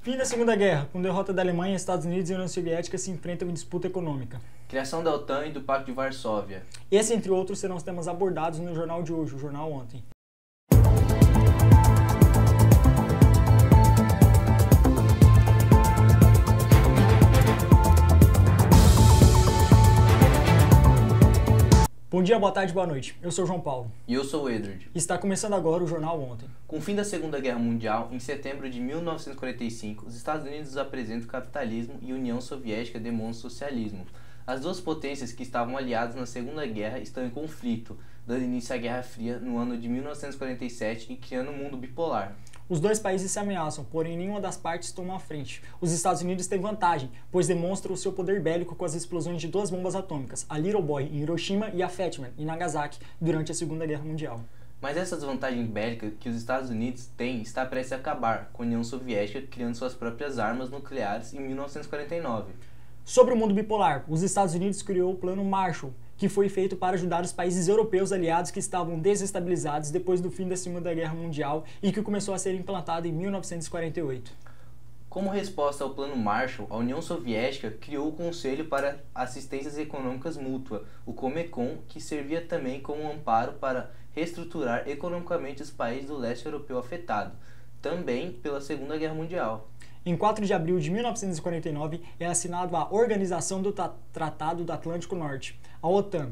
Fim da Segunda Guerra. Com derrota da Alemanha, Estados Unidos e União Soviética se enfrentam em disputa econômica. Criação da OTAN e do Pacto de Varsóvia. Esse, entre outros, serão os temas abordados no jornal de hoje, o Jornal Ontem. Bom dia, boa tarde, boa noite. Eu sou o João Paulo. E eu sou o Edward. Está começando agora o Jornal Ontem. Com o fim da Segunda Guerra Mundial, em setembro de 1945, os Estados Unidos apresentam o capitalismo e a União Soviética demonstra o socialismo. As duas potências que estavam aliadas na Segunda Guerra estão em conflito, dando início à Guerra Fria no ano de 1947 e criando um mundo bipolar. Os dois países se ameaçam, porém nenhuma das partes toma a frente. Os Estados Unidos têm vantagem, pois demonstram o seu poder bélico com as explosões de duas bombas atômicas, a Little Boy em Hiroshima e a Fat Man em Nagasaki, durante a Segunda Guerra Mundial. Mas essa desvantagem bélica que os Estados Unidos têm está prestes a acabar, com a União Soviética criando suas próprias armas nucleares em 1949. Sobre o mundo bipolar, os Estados Unidos criou o Plano Marshall, que foi feito para ajudar os países europeus aliados que estavam desestabilizados depois do fim da Segunda Guerra Mundial e que começou a ser implantado em 1948. Como resposta ao Plano Marshall, a União Soviética criou o Conselho para Assistências Econômicas Mútua, o Comecon, que servia também como um amparo para reestruturar economicamente os países do leste europeu afetados, também pela Segunda Guerra Mundial. Em 4 de abril de 1949 é assinado a Organização do Tratado do Atlântico Norte, a OTAN,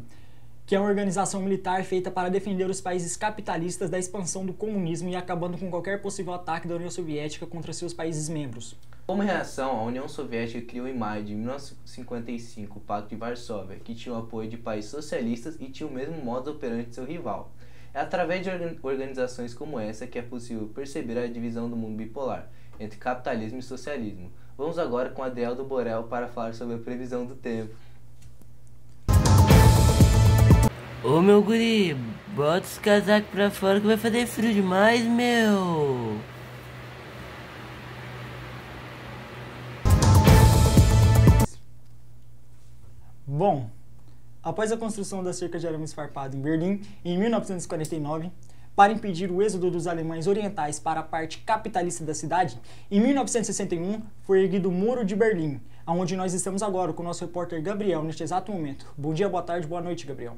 que é uma organização militar feita para defender os países capitalistas da expansão do comunismo e acabando com qualquer possível ataque da União Soviética contra seus países membros. Como reação, a União Soviética criou em maio de 1955 o Pacto de Varsóvia, que tinha o apoio de países socialistas e tinha o mesmo modus operandi de seu rival. É através de organizações como essa que é possível perceber a divisão do mundo bipolar, entre capitalismo e socialismo. Vamos agora com Adriel Borel para falar sobre a previsão do tempo. Ô meu guri, bota os casacos pra fora que vai fazer frio demais, meu. Bom, após a construção da cerca de arame farpado em Berlim, em 1949, para impedir o êxodo dos alemães orientais para a parte capitalista da cidade, em 1961 foi erguido o Muro de Berlim, onde nós estamos agora com o nosso repórter Gabriel neste exato momento. Bom dia, boa tarde, boa noite, Gabriel.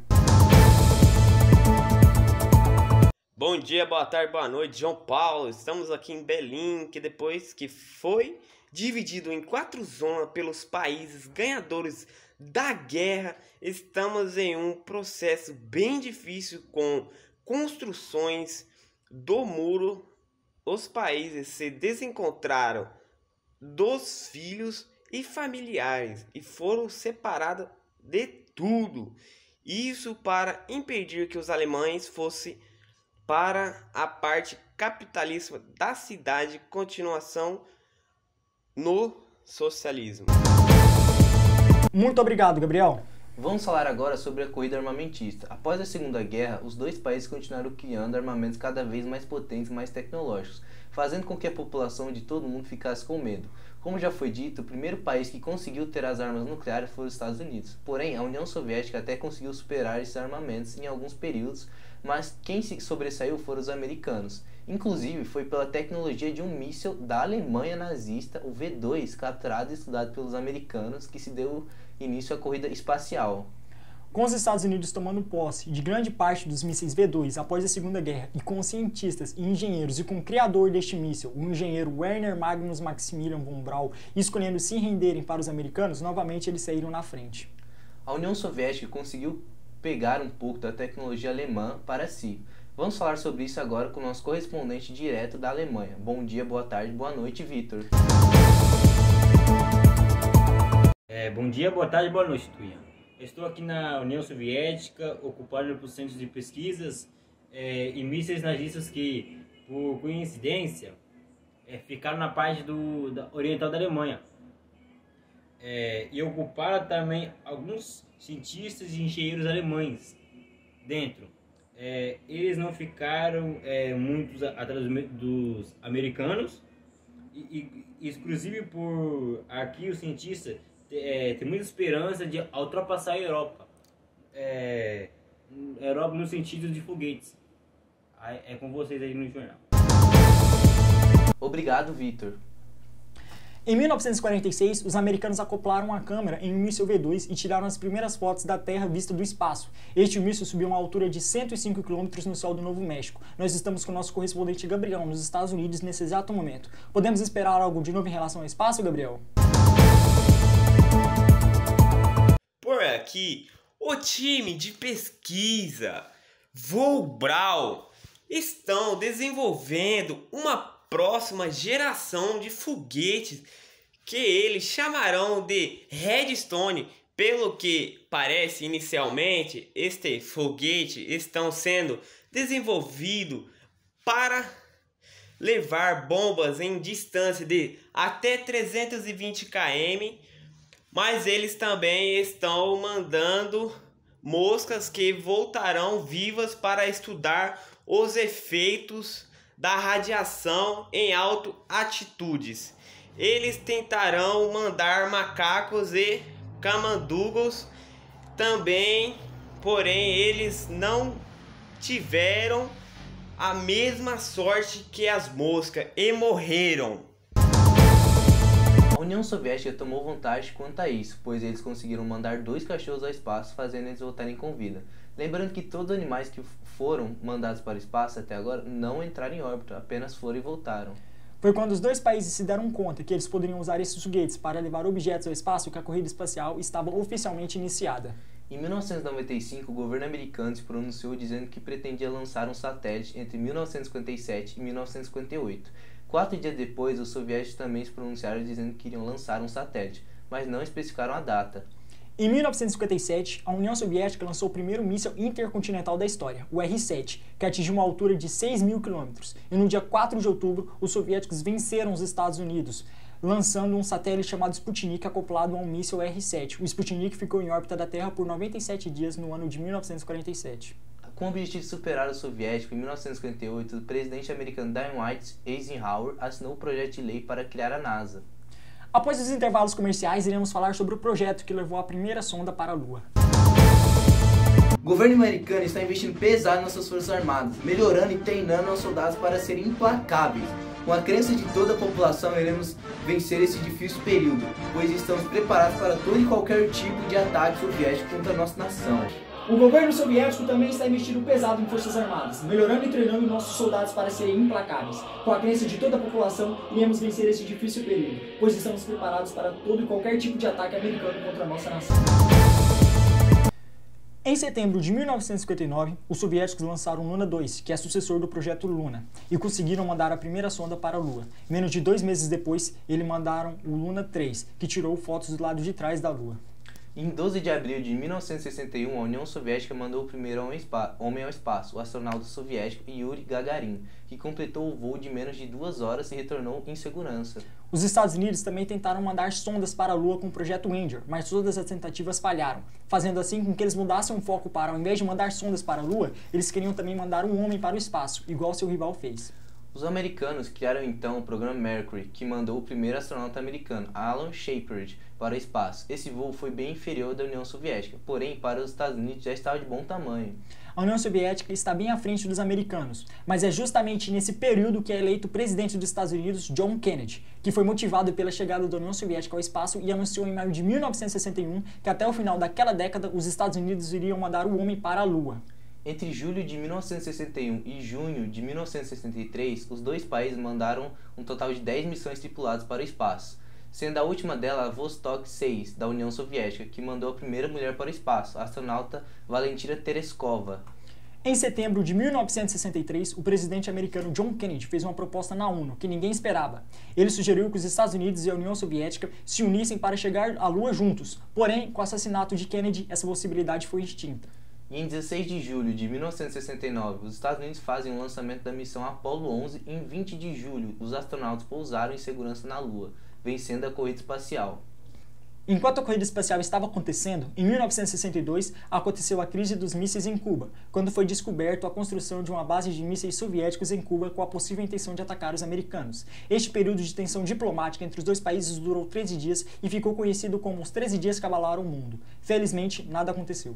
Bom dia, boa tarde, boa noite, João Paulo. Estamos aqui em Berlim, que depois que foi dividido em 4 zonas pelos países ganhadores da guerra, estamos em um processo bem difícil com construções do muro. Os países se desencontraram dos filhos e familiares e foram separados de tudo. Isso para impedir que os alemães fossem para a parte capitalista da cidade, continuação no socialismo. Muito obrigado, Gabriel. Vamos falar agora sobre a corrida armamentista. Após a Segunda Guerra, os dois países continuaram criando armamentos cada vez mais potentes e mais tecnológicos, fazendo com que a população de todo mundo ficasse com medo. Como já foi dito, o primeiro país que conseguiu ter as armas nucleares foi os Estados Unidos. Porém, a União Soviética até conseguiu superar esses armamentos em alguns períodos, mas quem se sobressaiu foram os americanos. Inclusive, foi pela tecnologia de um míssil da Alemanha nazista, o V-2, capturado e estudado pelos americanos, que se deu início à corrida espacial. Com os Estados Unidos tomando posse de grande parte dos mísseis V-2 após a Segunda Guerra e com os cientistas e engenheiros e com o criador deste míssil, o engenheiro Werner Magnus Maximilian von Braun, escolhendo se renderem para os americanos, novamente eles saíram na frente. A União Soviética conseguiu pegar um pouco da tecnologia alemã para si. Vamos falar sobre isso agora com o nosso correspondente direto da Alemanha. Bom dia, boa tarde, boa noite, Vitor. Bom dia, boa tarde, boa noite, Tuia. Estou aqui na União Soviética, ocupado por centros de pesquisas e mísseis nazistas que, por coincidência, ficaram na parte oriental da Alemanha. E ocuparam também alguns cientistas e engenheiros alemães dentro. Eles não ficaram muito atrás dos americanos, e exclusive por aqui os cientistas tem muita esperança de ultrapassar a Europa. Europa no sentido de foguetes. É com vocês aí no jornal. Obrigado, Vitor. Em 1946, os americanos acoplaram a câmera em um míssil V2 e tiraram as primeiras fotos da Terra vista do espaço. Este míssil subiu a uma altura de 105 km no céu do Novo México. Nós estamos com o nosso correspondente Gabriel nos Estados Unidos nesse exato momento. Podemos esperar algo de novo em relação ao espaço, Gabriel? Por aqui, o time de pesquisa Volbrau estão desenvolvendo uma próxima geração de foguetes que eles chamarão de Redstone. Pelo que parece inicialmente, este foguete estão sendo desenvolvido para levar bombas em distância de até 320 km, mas eles também estão mandando moscas que voltarão vivas para estudar os efeitos da radiação em altitudes. Eles tentarão mandar macacos e camundongos também, porém eles não tiveram a mesma sorte que as moscas e morreram. A União Soviética tomou vantagem quanto a isso, pois eles conseguiram mandar 2 cachorros ao espaço, fazendo eles voltarem com vida. Lembrando que todos os animais que foram mandados para o espaço até agora não entraram em órbita, apenas foram e voltaram. Foi quando os dois países se deram conta que eles poderiam usar esses foguetes para levar objetos ao espaço que a corrida espacial estava oficialmente iniciada. Em 1995, o governo americano se pronunciou dizendo que pretendia lançar um satélite entre 1957 e 1958. 4 dias depois, os soviéticos também se pronunciaram dizendo que iriam lançar um satélite, mas não especificaram a data. Em 1957, a União Soviética lançou o primeiro míssil intercontinental da história, o R-7, que atingiu uma altura de 6.000 km. E no dia 4 de outubro, os soviéticos venceram os Estados Unidos, lançando um satélite chamado Sputnik acoplado a um míssil R-7. O Sputnik ficou em órbita da Terra por 97 dias no ano de 1947. Com o objetivo de superar os soviéticos, em 1958, o presidente americano Dwight Eisenhower assinou o projeto de lei para criar a NASA. Após os intervalos comerciais, iremos falar sobre o projeto que levou a primeira sonda para a Lua. O governo americano está investindo pesado nas suas forças armadas, melhorando e treinando os soldados para serem implacáveis. Com a crença de toda a população, iremos vencer esse difícil período, pois estamos preparados para todo e qualquer tipo de ataque soviético contra a nossa nação. O governo soviético também está investindo pesado em forças armadas, melhorando e treinando nossos soldados para serem implacáveis. Com a crença de toda a população, iremos vencer esse difícil período, pois estamos preparados para todo e qualquer tipo de ataque americano contra a nossa nação. Em setembro de 1959, os soviéticos lançaram o Luna 2, que é sucessor do projeto Luna, e conseguiram mandar a primeira sonda para a Lua. Menos de 2 meses depois, eles mandaram o Luna 3, que tirou fotos do lado de trás da Lua. Em 12 de abril de 1961, a União Soviética mandou o primeiro homem ao espaço, o astronauta soviético Yuri Gagarin, que completou o voo de menos de 2 horas e retornou em segurança. Os Estados Unidos também tentaram mandar sondas para a Lua com o projeto Ranger, mas todas as tentativas falharam, fazendo assim com que eles mudassem o foco para, ao invés de mandar sondas para a Lua, eles queriam também mandar um homem para o espaço, igual seu rival fez. Os americanos criaram então o programa Mercury, que mandou o primeiro astronauta americano, Alan Shepard, para o espaço. Esse voo foi bem inferior ao da União Soviética, porém para os Estados Unidos já estava de bom tamanho. A União Soviética está bem à frente dos americanos, mas é justamente nesse período que é eleito o presidente dos Estados Unidos, John Kennedy, que foi motivado pela chegada da União Soviética ao espaço e anunciou em maio de 1961 que até o final daquela década os Estados Unidos iriam mandar o homem para a Lua. Entre julho de 1961 e junho de 1963, os dois países mandaram um total de 10 missões tripuladas para o espaço, sendo a última dela a Vostok 6, da União Soviética, que mandou a primeira mulher para o espaço, a astronauta Valentina Tereskova. Em setembro de 1963, o presidente americano John Kennedy fez uma proposta na ONU que ninguém esperava. Ele sugeriu que os Estados Unidos e a União Soviética se unissem para chegar à Lua juntos, porém, com o assassinato de Kennedy, essa possibilidade foi extinta. E em 16 de julho de 1969, os Estados Unidos fazem o lançamento da missão Apollo 11 e em 20 de julho, os astronautas pousaram em segurança na Lua, vencendo a corrida espacial. Enquanto a corrida espacial estava acontecendo, em 1962 aconteceu a crise dos mísseis em Cuba, quando foi descoberto a construção de uma base de mísseis soviéticos em Cuba com a possível intenção de atacar os americanos. Este período de tensão diplomática entre os dois países durou 13 dias e ficou conhecido como os 13 dias que abalaram o mundo. Felizmente, nada aconteceu.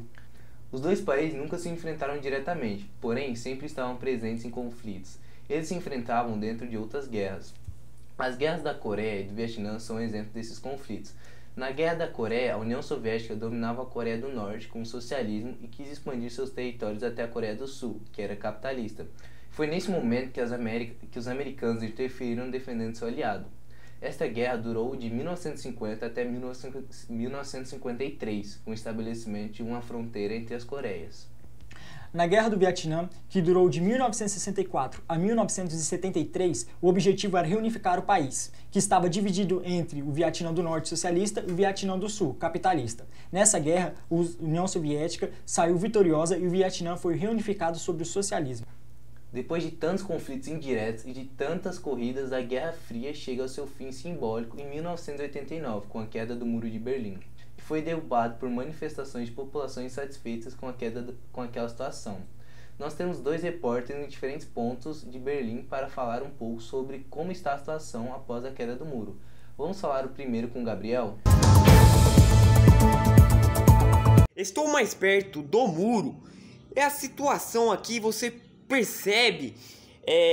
Os dois países nunca se enfrentaram diretamente, porém sempre estavam presentes em conflitos. Eles se enfrentavam dentro de outras guerras. As guerras da Coreia e do Vietnã são exemplos desses conflitos. Na Guerra da Coreia, a União Soviética dominava a Coreia do Norte com o socialismo e quis expandir seus territórios até a Coreia do Sul, que era capitalista. Foi nesse momento que os americanos interferiram defendendo seu aliado. Esta guerra durou de 1950 até 1953, com o estabelecimento de uma fronteira entre as Coreias. Na Guerra do Vietnã, que durou de 1964 a 1973, o objetivo era reunificar o país, que estava dividido entre o Vietnã do Norte socialista e o Vietnã do Sul capitalista. Nessa guerra, a União Soviética saiu vitoriosa e o Vietnã foi reunificado sob o socialismo. Depois de tantos conflitos indiretos e de tantas corridas, a Guerra Fria chega ao seu fim simbólico em 1989, com a queda do Muro de Berlim, que foi derrubado por manifestações de populações insatisfeitas com aquela situação. Nós temos dois repórteres em diferentes pontos de Berlim para falar um pouco sobre como está a situação após a queda do muro. Vamos falar o primeiro com o Gabriel? Estou mais perto do muro. É a situação aqui, você percebe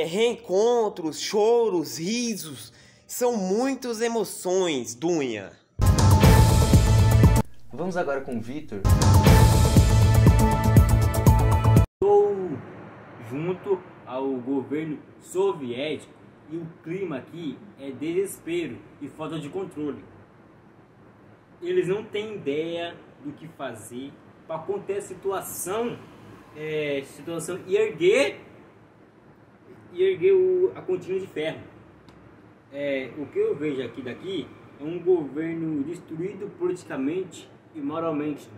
reencontros, choros, risos, são muitas emoções, Dunha. Vamos agora com o Vitor. Estou junto ao governo soviético e o clima aqui é desespero e falta de controle. Eles não têm ideia do que fazer para conter a situação e erguer a cortina de ferro. O que eu vejo daqui é um governo destruído politicamente e moralmente.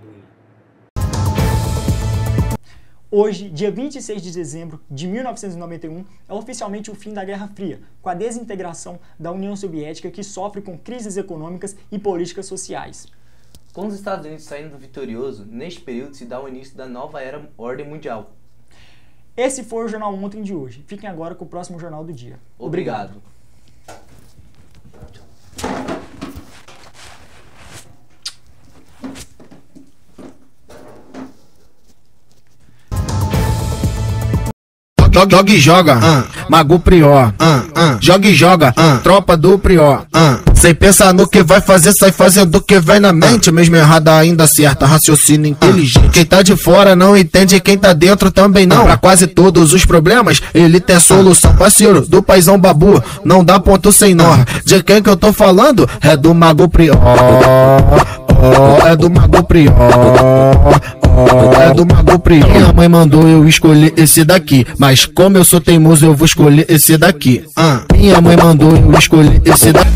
Hoje, dia 26 de dezembro de 1991, é oficialmente o fim da Guerra Fria, com a desintegração da União Soviética, que sofre com crises econômicas e políticas sociais. Com os Estados Unidos saindo vitorioso, neste período se dá o início da nova ordem mundial. Esse foi o Jornal Ontem de hoje. Fiquem agora com o próximo Jornal do Dia. Obrigado. Joga e joga, Mago Prior, joga e joga, tropa do Prior, sem pensar no que vai fazer, sai fazendo o que vem na mente, mesmo errada ainda acerta, raciocínio inteligente. Quem tá de fora não entende, quem tá dentro também não. Pra quase todos os problemas, ele tem solução. Parceiro do paizão babu, não dá ponto sem nó. De quem que eu tô falando? É do Mago Prior, é do Mago Prior, é do Mago Prior. Minha mãe mandou eu escolher esse daqui, mas como eu sou teimoso eu vou escolher esse daqui. Minha mãe mandou eu escolher esse daqui.